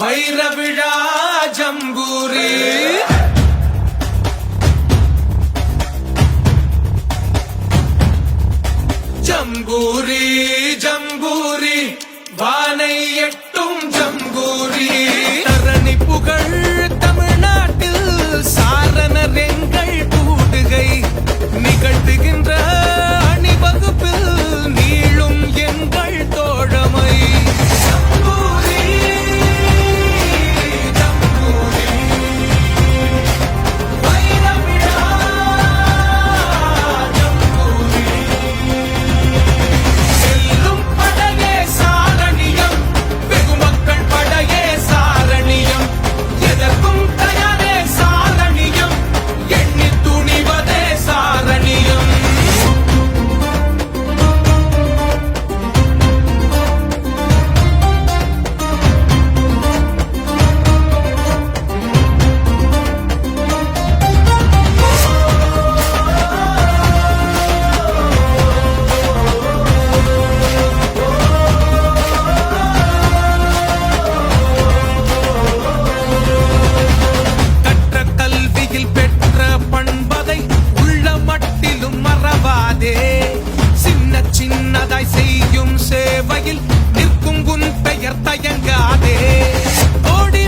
வைரவிழா ஜம்பூரி ஜம்பூரி ஜம்பூரி வானை எட்டும் ஜம்பூரி தரணி புகழ் தமிழ்நாட்டில் சாரணர் எங்கள் கூடுகை நிகழ்த்துகின்ற அணிவகுப்பில் நீளும் எங்கள் தோழமை ஜம்பூரி ஜம்பூரி வைரவிழா ஜம்பூரி செல்லும் படையே சாரணியம் வெகுமக்கள் படையே சாரணியம் எதற்கும் தயாரே சாரணியம் எண்ணி துணிவதே சாரணியம் கற்ற கல்வியில் பெற்ற பண்பதை உள்ள மட்டிலும் மறவாதே சின்ன சின்னதாய் செய்யும் சேவையில் நிற்கும் உன் பெயர் தயங்காதே கோடி